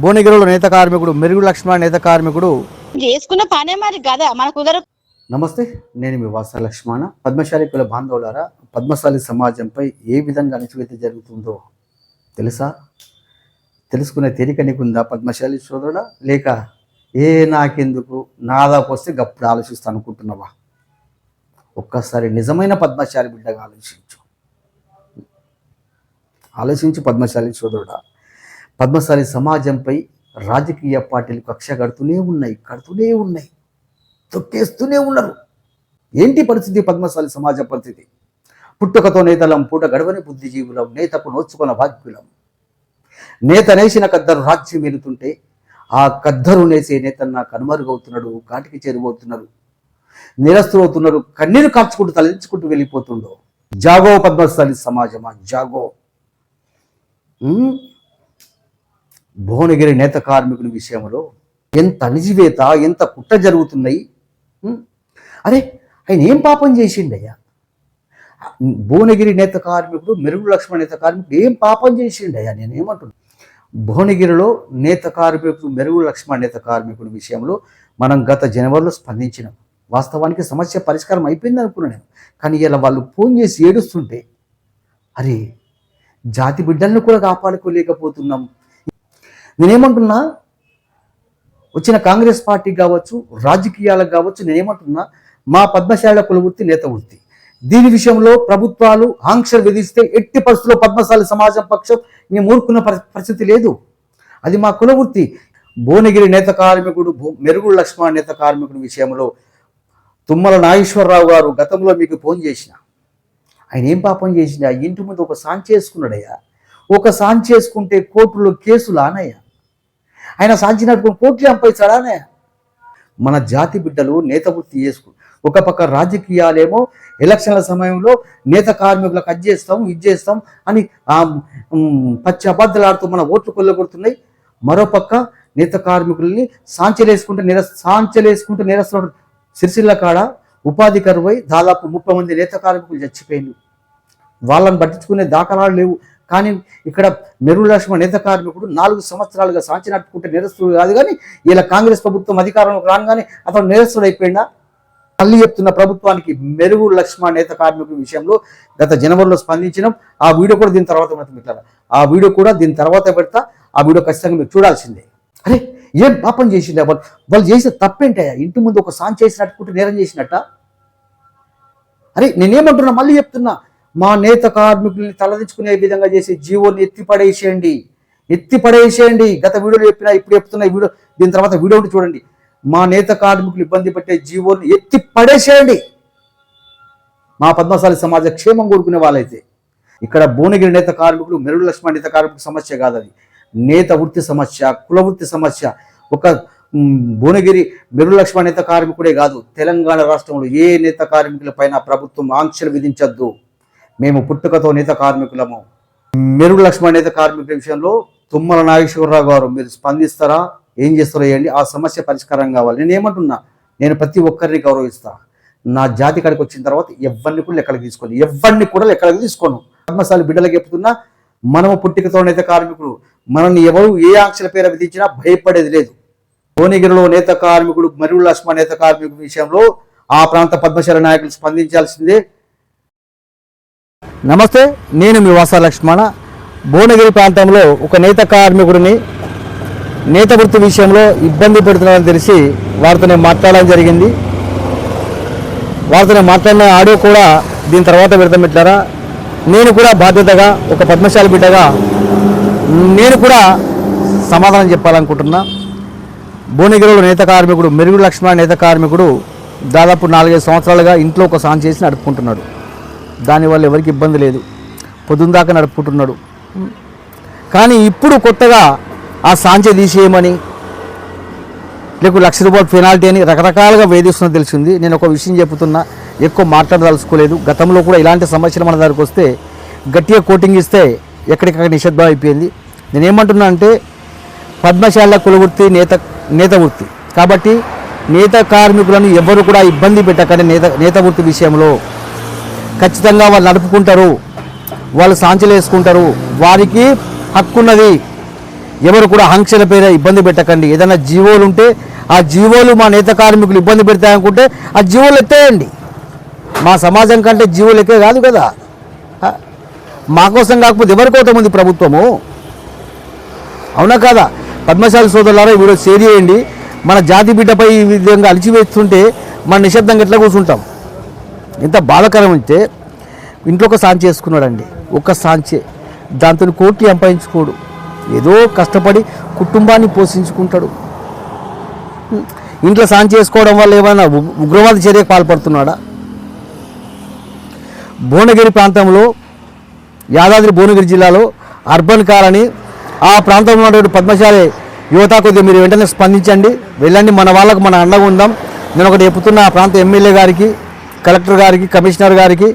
భువనగిరిలో నేత కార్మికుడు మెరుగు లక్ష్మణ నేత కార్మికుడు చేసుకున్న పనే మరి కదా మన కుదర. నమస్తే, నేను మీ వాస లక్ష్మణ. పద్మశాలి కుల బాంధవులారా, పద్మశాలి సమాజంపై ఏ విధంగా అణచివేత జరుగుతుందో తెలుసా? తెలుసుకునే తీరిక నీకుందా పద్మశాలి సోదరుడా? లేక నాకెందుకు నాదాపు వస్తే గప్పుడు ఆలోచిస్తా అనుకుంటున్నావా? ఒక్కసారి నిజమైన పద్మశాలి బిడ్డగా ఆలోచించు పద్మశాలి సోదరుడా. పద్మశాలి సమాజంపై రాజకీయ పార్టీలు కక్ష కడుతూనే ఉన్నాయి, తొక్కేస్తూనే ఉన్నారు. ఏంటి పరిస్థితి? పద్మశాలి సమాజ పరిస్థితి. పుట్టుకతో నేతలం, పూట గడవని బుద్ధిజీవులం, నేతకు నోచుకున్న భాగ్యులం. నేత నేసిన కద్దరు రాజ్యం వెళుతుంటే ఆ కద్దరు నేసే నేతన్న కనుమరుగవుతున్నాడు, కాటికి చేరువవుతున్నారు, నిరస్తులవుతున్నారు, కన్నీరు కార్చుకుంటూ తలెంచుకుంటూ వెళ్ళిపోతుండో. జాగో పద్మశాలి సమాజమా, జాగో. భువనగిరి నేత కార్మికుల విషయంలో ఎంత అణిచివేత, ఎంత కుట్ర జరుగుతున్నాయి. అరే, ఆయన ఏం పాపం చేసిండయ్యా? భువనగిరి నేత కార్మికుడు మెరుగు లక్ష్మణ నేత కార్మికుడు ఏం పాపం చేసిండయ్యా? నేనేమంటున్నా, భువనగిరిలో నేత కార్మికుడు మెరుగు లక్ష్మణ నేత కార్మికుడి విషయంలో మనం గత జనవరిలో స్పందించినాం. వాస్తవానికి సమస్య పరిష్కారం అయిపోయింది అనుకున్నాను నేను. కానీ ఇలా వాళ్ళు ఫోన్ చేసి ఏడుస్తుంటే, అరే జాతి బిడ్డలను కూడా కాపాడుకోలేకపోతున్నాం. నేనేమంటున్నా, వచ్చిన కాంగ్రెస్ పార్టీ కావచ్చు, రాజకీయాలకు కావచ్చు, నేనేమంటున్నా, మా పద్మశాల కుల వృత్తి నేత వృత్తి. దీని విషయంలో ప్రభుత్వాలు ఆంక్షలు విధిస్తే ఎట్టి పరిస్థితుల్లో పద్మశాలి సమాజం పక్షం మేము ఊరుకున్న పరిస్థితి లేదు. అది మా కుల వృత్తి. భువనగిరి నేత కార్మికుడు మెరుగు లక్ష్మణ నేత కార్మికుడి విషయంలో తుమ్మల నాగేశ్వరరావు గారు గతంలో మీకు ఫోన్ చేసిన, ఆయన ఏం పాపం చేసినా ఇంటి ముందు ఒక సాంచి చేసుకున్నాడయ్యా. ఒక సాంచి చేసుకుంటే కోర్టులో కేసులు ఆనయ్యా. ఆయన సాంచినట్టు కోర్టులు అంపైస్తాడానయ్యా. మన జాతి బిడ్డలు నేత వృత్తి చేసుకు, ఒక పక్క రాజకీయాలేమో ఎలక్షన్ల సమయంలో నేత కార్మికులకు అది చేస్తాం ఇది చేస్తాం అని పచ్చి అబద్ధాలాడుతూ మన ఓట్లు కొల్లగొడుతున్నాయి. మరోపక్క నేత కార్మికుల్ని సాంచలేసుకుంటూ నిరస్తున్నారు. సిరిసిల్ల కాడ ఉపాధి కరువై దాదాపు 30 మంది నేత కార్మికులు చచ్చిపోయింది. వాళ్ళని పట్టించుకునే దాఖలాలు లేవు. కానీ ఇక్కడ మెరుగు లక్ష్మణ నేత కార్మికుడు 4 సంవత్సరాలుగా సాంచి నట్టుకుంటే నిరస్తుడు కాదు. కానీ ఇలా కాంగ్రెస్ ప్రభుత్వం అధికారంలోకి రాగానే అతను నిరస్తుడు అయిపోయిందా? మళ్ళీ చెప్తున్న ప్రభుత్వానికి మెరుగు లక్ష్మణ నేత కార్మికుల విషయంలో గత జనవరిలో స్పందించినాం. ఆ వీడియో కూడా దీని తర్వాత పెడతా. ఆ వీడియో ఖచ్చితంగా మీరు చూడాల్సిందే. అరే, ఏం పాపం చేసిండే? వాళ్ళు చేసిన తప్పేంటయ్యా? ఇంటి ముందు ఒక సాంచి చేసినట్టుకుంటే నేరం చేసినట్ట? అరే, నేనేమంటున్నా, మళ్ళీ చెప్తున్నా, మా నేత కార్మికుల్ని తలదించుకునే విధంగా చేసే జీవోని ఎత్తిపడేసేయండి. గత వీడియోలో చెప్పినా, ఇప్పుడు చెప్తున్నా. ఈ వీడియో దీని తర్వాత వీడియో చూడండి. మా నేత కార్మికులు ఇబ్బంది పెట్టే జీవోని ఎత్తి పడేసేయండి. మా పద్మశాలి సమాజ క్షేమం కోరుకునే వాళ్ళైతే. ఇక్కడ భువనగిరి నేత కార్మికులు మెరుగు లక్ష్మణ నేత కార్మికుల సమస్య కాదు, అది నేత వృత్తి సమస్య, కుల వృత్తి సమస్య. ఒక భువనగిరి మెరుగు లక్ష్మణ నేత కార్మికుడే కాదు, తెలంగాణ రాష్ట్రంలో ఏ నేత కార్మికుల పైన ప్రభుత్వం ఆంక్షలు విధించద్దు. మేము పుట్టుకతో నేత కార్మికులము. మెరుగు లక్ష్మణ నేత కార్మికుల విషయంలో తుమ్మల నాగేశ్వరరావు గారు మీరు స్పందిస్తారా? ఏం చేస్తారో వేయండి. ఆ సమస్య పరిష్కారం కావాలి. నేనేమంటున్నా, నేను ప్రతి ఒక్కరిని గౌరవిస్తా. నా జాతి కాడికి వచ్చిన తర్వాత ఎవరిని కూడా లెక్కలకి తీసుకోను. పద్మశాలి బిడ్డలకు చెప్తున్నా, మనము పుట్టుకతో నేత కార్మికులు. మనల్ని ఎవరు ఏ ఆంక్షల పేరు విధించినా భయపడేది లేదు. భువనగిరిలో నేత కార్మికుడు మెరుగు లక్ష్మణ నేత కార్మికుల విషయంలో ఆ ప్రాంత పద్మశాలి నాయకులు స్పందించాల్సిందే. నమస్తే, నేను మీ వాస లక్ష్మణ. భువనగిరి ప్రాంతంలో ఒక నేత కార్మికుడిని నేత వృత్తి విషయంలో ఇబ్బంది పెడుతున్నారని తెలిసి వారితో మాట్లాడడం జరిగింది. వారితో మాట్లాడిన ఆడియో కూడా దీని తర్వాత పెడతామిట్లారా. నేను కూడా బాధ్యతగా ఒక పద్మశాలి బిడ్డగా నేను కూడా సమాధానం చెప్పాలనుకుంటున్నా. భువనగిరిలో నేత కార్మికుడు మెరుగు లక్ష్మణ నేత కార్మికుడు దాదాపు 4-5 సంవత్సరాలుగా ఇంట్లో ఒక సాయం చేసి నడుపుకుంటున్నాడు. దానివల్ల ఎవరికి ఇబ్బంది లేదు, పొద్దున్న దాకా నడుపుకుంటున్నాడు. కానీ ఇప్పుడు కొత్తగా ఆ సాంచే తీసేయమని, లేక ₹1,00,000 పెనాల్టీ అని రకరకాలుగా వేధిస్తున్నా తెలిసింది. నేను ఒక విషయం చెప్తున్నా, ఎక్కువ మాట్లాడదలుచుకోలేదు. గతంలో కూడా ఇలాంటి సమస్యలు మన దగ్గరికి వస్తే గట్టిగా కోటింగ్ ఇస్తే ఎక్కడికక్కడ నిషేధం అయిపోయింది. నేనేమంటున్నా అంటే, పద్మశాల కుల వృత్తి నేత వృత్తి కాబట్టి నేత కార్మికులను ఎవరు కూడా ఇబ్బంది పెట్టకండి. నేత వృత్తి విషయంలో ఖచ్చితంగా వాళ్ళు నడుపుకుంటారు, వాళ్ళు సాంచలు వేసుకుంటారు, వారికి హక్కు ఉన్నది. ఎవరు కూడా ఆంక్షల పేర ఇబ్బంది పెట్టకండి. ఏదైనా జీవోలు ఉంటే ఆ జీవోలు మా నేత కార్మికులు ఇబ్బంది పెడతాయనుకుంటే ఆ జీవోలు ఎత్తేయండి. మా సమాజం కంటే జీవోలు ఎక్కే కాదు కదా. మా కోసం కాకపోతే ఎవరికోసం ఉంది ప్రభుత్వము? అవునా కాదా? పద్మశాలి సోదరులారా వీడియో షేర్ చేయండి. మన జాతి బిడ్డపై ఈ విధంగా అలిచివేస్తుంటే మన నిశ్శబ్దంగా ఎట్లా కూర్చుంటాం? ఎంత బాధాకరం అంటే ఇంట్లో ఒక సాంచి చేసుకున్నాడండి, ఒక్క సాంచే, దాంతో కోట్లు సంపాదించుకోడు, ఏదో కష్టపడి కుటుంబాన్ని పోషించుకుంటాడు. ఇంట్లో సాంచి చేసుకోవడం వల్ల ఏమైనా ఉగ్రవాద చర్యకు పాల్పడుతున్నాడా? భువనగిరి ప్రాంతంలో, యాదాద్రి భువనగిరి జిల్లాలో అర్బన్ కాలనీ, ఆ ప్రాంతంలో ఉన్నటువంటి పద్మశాలి యువత కొద్దిగా మీరు వెంటనే స్పందించండి, వెళ్ళండి, మన వాళ్ళకు మన అండగా ఉందాం. నేను ఒకటి చెప్తున్నా, ఆ ప్రాంత ఎమ్మెల్యే గారికి, కలెక్టర్ గారికి, కమిషనర్ గారికి,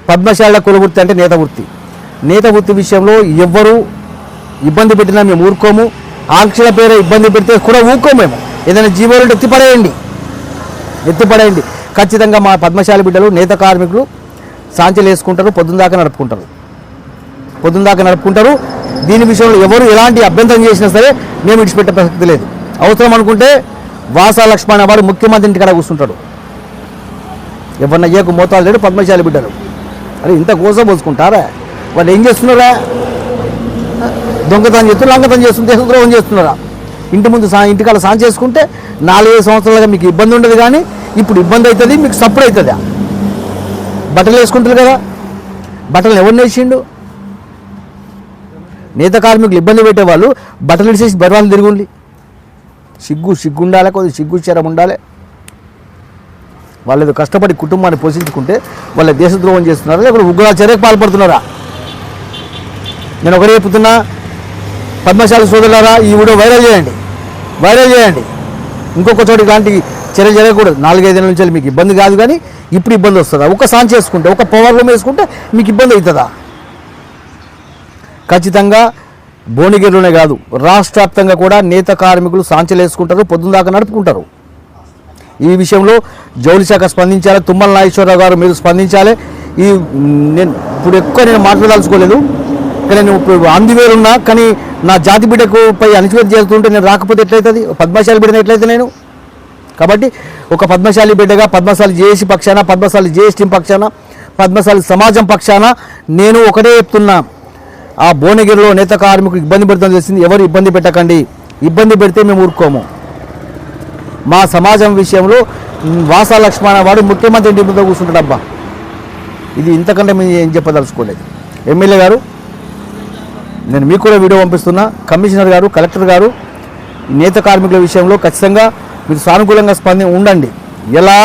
పద్మశాల కుల వృత్తి అంటే నేత వృత్తి. నేత వృత్తి విషయంలో ఎవ్వరూ ఇబ్బంది పెట్టినా మేము ఊరుకోము. ఆంక్షల పేరు ఇబ్బంది పెడితే కూడా ఊరుకోము. మేము ఏదైనా జీవోలు ఎత్తిపడేయండి. ఖచ్చితంగా మా పద్మశాలి బిడ్డలు, నేత కార్మికులు సాంచలు వేసుకుంటారు, పొద్దున్న దాకా నడుపుకుంటారు. దీని విషయంలో ఎవరు ఎలాంటి అభ్యంతరం చేసినా సరే మేము విడిచిపెట్టే ప్రసక్తి లేదు. అవసరం అనుకుంటే వాసా లక్ష్మణ వాడు ముఖ్యమంత్రి ఇంటికాడ కూర్చుంటాడు. ఎవరిన అయ్యాకు మోతాదు లేడు పద్మశాలి బిడ్డలు. అరే ఇంత కోసం పోసుకుంటారా? వాళ్ళు ఏం చేస్తున్నారా? దొంగతనం చేస్తున్నారు, లంగతనం చేస్తున్నారు, దేశద్రోహం చేస్తున్నారా? ఇంటికాడ సాంచి చేసుకుంటే 4-5 సంవత్సరాలుగా మీకు ఇబ్బంది ఉండదు. కానీ ఇప్పుడు ఇబ్బంది అవుతుంది, మీకు సప్పుడు అవుతుందా? బట్టలు వేసుకుంటారు కదా, బట్టలు ఎవరిని వేసిండు? నేత కార్మికులు ఇబ్బంది పెట్టేవాళ్ళు బట్టలు వేసేసి బెరవాళ్ళు తిరుగుండి. సిగ్గు ఉండాలి, కొద్దిగా సిగ్గుచరం ఉండాలి. వాళ్ళు ఏదో కష్టపడి కుటుంబాన్ని పోషించుకుంటే వాళ్ళ దేశద్రోహం చేస్తున్నారా, లేకపోతే ఉగ్రవాద చర్యకు పాల్పడుతున్నారా? నేను ఒకటే చెప్తున్నా, పద్మశాలి సోదరులారా, ఈ వీడియో వైరల్ చేయండి. ఇంకొక చోటు ఇలాంటి చర్య జరగకూడదు. 4-5 ఏళ్ళ నుంచి మీకు ఇబ్బంది కాదు, కానీ ఇప్పుడు ఇబ్బంది వస్తుందా? ఒక సాంచి చేసుకుంటే, ఒక పవర్ రూమ్ వేసుకుంటే మీకు ఇబ్బంది అవుతుందా? ఖచ్చితంగా భువనగిరిలోనే కాదు, రాష్ట్ర వ్యాప్తంగా కూడా నేత కార్మికులు సాంచలు వేసుకుంటారు, పొద్దున్న దాకా నడుపుకుంటారు. ఈ విషయంలో జౌళి శాఖ స్పందించాలి, తుమ్మల నాగేశ్వరరావు గారు మీరు స్పందించాలి. నేను ఎక్కువ మాట్లాడదలుచుకోలేదు, కానీ నేను ఇప్పుడు ఆంధ్రవేలు ఉన్నా, కానీ నా జాతి బిడ్డకు పై అణచివేత చేస్తుంటే నేను రాకపోతే ఎట్లయితుంది? పద్మశాలి బిడ్డను ఎట్లయితే నేను? కాబట్టి ఒక పద్మశాలి బిడ్డగా పద్మశాలి జేఏసీ పక్షాన, పద్మశాలి జేఏసీ టీం పక్షాన, పద్మశాలి సమాజం పక్షాన నేను ఒకటే చెప్తున్నా, ఆ భువనగిరిలో నేత కార్మికులు ఇబ్బంది పెడతాం తెలిసింది. ఎవరు ఇబ్బంది పెట్టకండి. ఇబ్బంది పెడితే మేము ఊరుకోము. మా సమాజం విషయంలో వాసా లక్ష్మణ వాడు ముఖ్యమంత్రి ఇంటి మీద కూర్చుంటాడు. అబ్బా, ఇది ఇంతకంటే మేము ఏం చెప్పదలుచుకోలేదు. ఎమ్మెల్యే గారు, నేను మీకు కూడా వీడియో పంపిస్తున్నా. కమిషనర్ గారు, కలెక్టర్ గారు, నేత కార్మికుల విషయంలో ఖచ్చితంగా మీరు సానుకూలంగా ఉండండి. ఎలా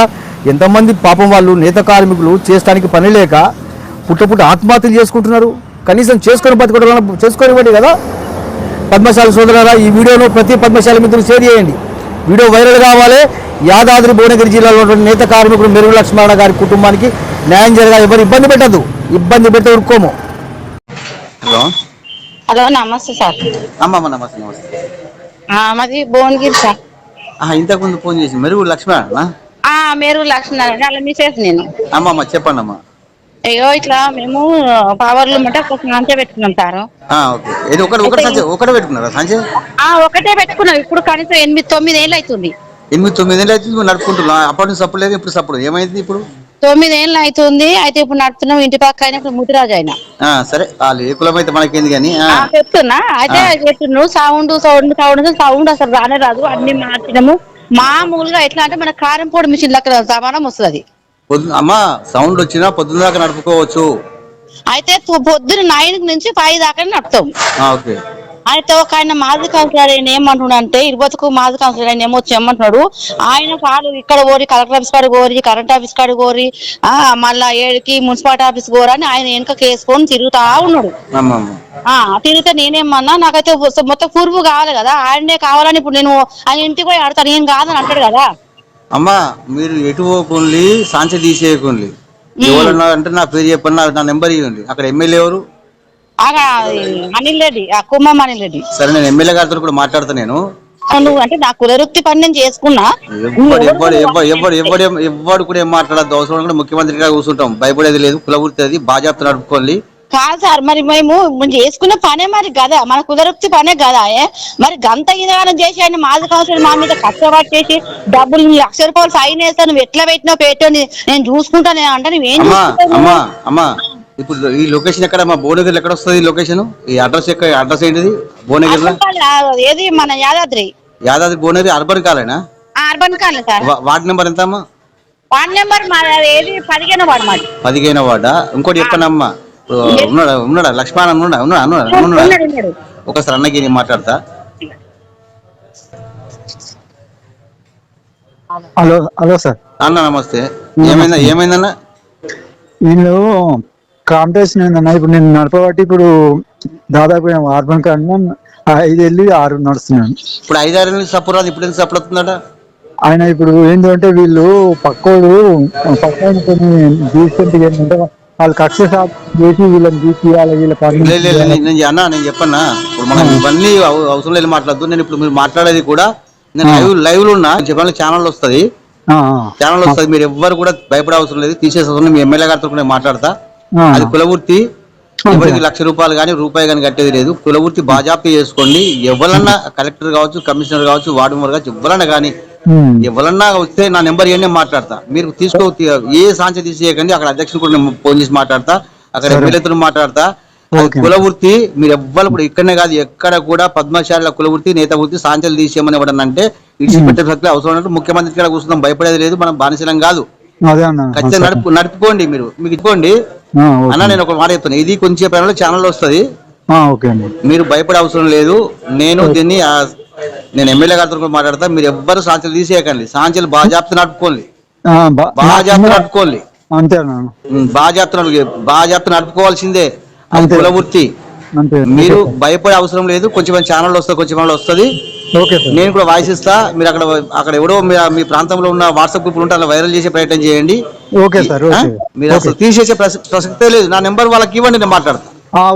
ఎంతమంది పాపం వాళ్ళు నేత కార్మికులు చేయడానికి పని లేక పుట్ట ఆత్మహత్యలు చేసుకుంటున్నారు. కనీసం చేసుకోనివ్వండి కదా. పద్మశాలి సోదరులారా, ఈ వీడియోను ప్రతి పద్మశాలి మిత్రులు షేర్ చేయండి. వీడియో వైరల్ కావాలి. యాదాద్రి భువనగిరి జిల్లాలో నేత కార్మికులు మెరుగు లక్ష్మణ గారి కుటుంబానికి న్యాయం జరగాలి. ఎవరు ఇబ్బంది పెట్టద్దు, ఇబ్బంది పెడితే ఊరుకోము. హలో, నమస్తే సార్. అమ్మమ్మ నమస్తే. మాది భువనగిరి సార్. ఇంతకుముందు ఫోన్ చేసి మెరుగు లక్ష్మణ మెరుగు లక్ష్మణ అలా మిసేజ్ నేను. అమ్మమ్మ చెప్పండి అమ్మా. అయ్యో, ఇట్లా మేము పవర్లు ఉంటే ఒక సంచే పెట్టుకున్నాం సార్. ఒకటే పెట్టుకున్నారా సంచే? ఒకటే పెట్టుకున్నాం. ఇప్పుడు కనీసం 8-9 ఏళ్ళు అవుతుంది. 8-9 ఏళ్ళు అవుతుంది నడుపుకుంటున్నాం. అప్పటి నుంచి సప్పుడు లేదు, ఇప్పుడు సప్పుడు ఏమైంది? ఇప్పుడు 9 ఏళ్ళు అవుతుంది. అయితే ఇప్పుడు నడుపుతున్నాం. ఇంటి పక్క అయినా ఇప్పుడు ముదిరాజు అయినా సరే, వాళ్ళు ఏ కులం అయితే మనకేంది కానీ చెప్తున్నా. అయితే చెప్తున్నావు సౌండ్ అసలు రానే రాదు. అన్ని మార్చినాము. మామూలుగా ఎట్లా అంటే మన కారం పొడి మిషన్ లెక్క సమానం వస్తుంది. అమ్మా సౌండ్ వచ్చినా పొద్దున్న దాకా నడుపుకోవచ్చు. అయితే పొద్దున్న 9 నుంచి 5 దాకా నడుపుతాం. అయితే ఒక ఆయన మాజీ కౌన్సిలర్ ఆయన ఏమంటున్నాడు అంటే, 20కు మాజీ కౌన్సిలర్ ఆయన ఏమొచ్చి ఏమంటున్నాడు, ఆయన కాదు ఇక్కడ కోరి కలెక్టర్ ఆఫీస్ కాడ కోరి, కరెంట్ ఆఫీస్ కాడ కోరి, మళ్ళా 7కి మున్సిపాలిటీ ఆఫీస్ కోరని ఆయన వెనక కేసుకొని తిరుగుతా ఉన్నాడు. తిరిగితే నేనేమన్నా, నాకైతే మొత్తం పూర్వు కావాలి కదా, ఆయనే కావాలని ఇప్పుడు నేను ఆయన ఇంటికి పోయి ఆడతాను, నేను కాదని అంటాడు కదా. అమ్మా మీరు ఎటు పోకుండి, సాంచ తీసేయకుండి, ఎవరన్నా అంటే నా పేరు చెప్పండి, నా నెంబర్ ఇవ్వండి. అక్కడ ఎమ్మెల్యే ఎవరు? అనిల్ రెడ్డి, కుమ్మం అనిల్ రెడ్డి. సరే, నేను ఎమ్మెల్యే గారితో కూడా మాట్లాడతా. నేను నువ్వు అంటే నా కులవృత్తి పని నేను చేసుకున్నా. ఎవ్వడు కూడా ఏం మాట్లాడద్దు. అవసరం కూడా ముఖ్యమంత్రి గారు కూర్చుంటాం, భయపడేది లేదు. కులవృత్తి అది బాజాప్త నడుపుకోండి. కాదు సార్, మరి మేము చేసుకున్న పనే మరి కదా, మన కుదరొచ్చి పనే కదా. మరి గంత ఇదగానం చేసి ఆయన మాజీ కౌన్సిలర్ మా మీద కష్టపట్టేసి డబ్బులు 1,00,000 రూపాయలు ఫైన్ వేస్తా, నువ్వు ఎట్లా పెట్టినావు పెట్టని నేను చూసుకుంటా నేను అంటే నువ్వేం అమ్మా ఇప్పుడు ఈ లొకేషన్ ఎక్కడ? మా భువనగిరిలో ఎక్కడ వస్తుంది ఈ లొకేషన్? ఈ అడ్రస్ అడ్రస్ ఏంటిది భువనగిరిలో? ఏది మన యాదాద్రి భువనగిరి అర్బన్ కాలేనా? అర్బన్ కాలే సార్. వార్డ్ నెంబర్ ఎంత అమ్మా? వార్డ్ నెంబర్ ఏది 15వ వార్డు మాది. 15వ వార్డా? ఇంకోటి చెప్పనమ్మా, ఉన్నాడా లక్ష్మణ్ ఉన్నాడా? ఒకసారి అన్నకి నేను మాట్లాడతా. Hello hello sir. అన్న నమస్తే. ఏమైందన్న? వీళ్ళు కాంపిటీషన్ ఏందన్నా, ఇప్పుడు నేను నడపబట్టి ఇప్పుడు దాదాపు అర్బన్ కాడ 5 వెళ్ళి 6 నడుస్తున్నాను. ఇప్పుడు 5-6 ఏళ్ళు సపోర్ట్ రాదు, ఇప్పుడు ఎందుకు సపోర్ట్ అవుతుందట ఆయన? ఇప్పుడు ఏంటంటే వీళ్ళు పక్కోడు కొన్ని తీసుకుంటే ఏంటంటే వాళ్ళు కక్ష చేసి వీళ్ళని తీసియాలి, వీళ్ళ నేను చెప్పన్నా. ఇప్పుడు మనం ఇవన్నీ అవసరం లేదు మాట్లాడద్దు. నేను ఇప్పుడు మీరు మాట్లాడేది కూడా నేను లైవ్ లో ఉన్నా చెప్పాలి. ఛానల్ వస్తుంది, మీరు ఎవ్వరు కూడా భయపడే అవసరం లేదు, తీసేసి మీ ఎమ్మెల్యే గారితో కూడా మాట్లాడతా. అది కులవృత్తి, ఎవరికి 1,00,000 రూపాయలు కానీ రూపాయి కానీ కట్టేది లేదు. కులవృత్తి బాజాప్తి చేసుకోండి. ఎవరన్నా కలెక్టర్ కావచ్చు, కమిషనర్ కావచ్చు, వార్డు మెంబర్ కావచ్చు, ఎవరన్నా కానీ ఎవరన్నా వస్తే నా నెంబర్ ఇవన్నీ మాట్లాడతా. మీరు తీసుకో, ఏ సాంచ తీసేయకండి. అక్కడ అధ్యక్షుడు కూడా నేను ఫోన్ చేసి మాట్లాడతా, అక్కడ ఎమ్మెల్యేతో మాట్లాడతా. కులవృత్తి మీరు ఎవ్వరు కూడా ఇక్కడనే కాదు ఎక్కడ కూడా పద్మశాల కులవృత్తి, నేత వృత్తి సాంచలు తీసేయమని ఎవడనంటే ఇడిచిపెట్టే శక్తి అవసరం అంటే ముఖ్యమంత్రి కూడా కూర్చుందాం, భయపడేది లేదు. మనం బానిసలం కాదు. ఖచ్చితంగా నడుపుకోండి, మీరు మీకు ఇచ్చుకోండి అన్న. నేను ఒక మాట చెప్తాను, ఇది కొంచెం పైన ఛానల్ వస్తుంది, మీరు భయపడే అవసరం లేదు. నేను ఎమ్మెల్యే గారితో మాట్లాడతా. మీరు ఎవ్వరు సాంచలు తీసేయకండి, సాంచలు బాజాప్తి నడుపుకోండి, నడుపుకోండి, బాజాప్తి నడుపుకోవాల్సిందే. అది కులవృత్తి, మీరు భయపడే అవసరం లేదు. కొంచెం ఛానల్ వస్తుంది, కొంచెం వస్తుంది. నేను కూడా వాయిస్ ఇస్తా. మీరు అక్కడ ఎవడో మీ ప్రాంతంలో ఉన్న వాట్సాప్ గ్రూప్ ఉంటే అలా వైరల్ చేసే ప్రయత్నం చేయండి. మీరు అసలు తీసేసే ప్రసక్తే లేదు. నా నెంబర్ వాళ్ళకి ఇవ్వండి, నేను మాట్లాడతా.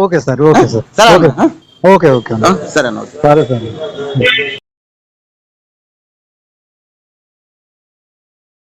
Okay sir. Okay sir. సరే ఓకే ఓకే సరే అన్న. సరే.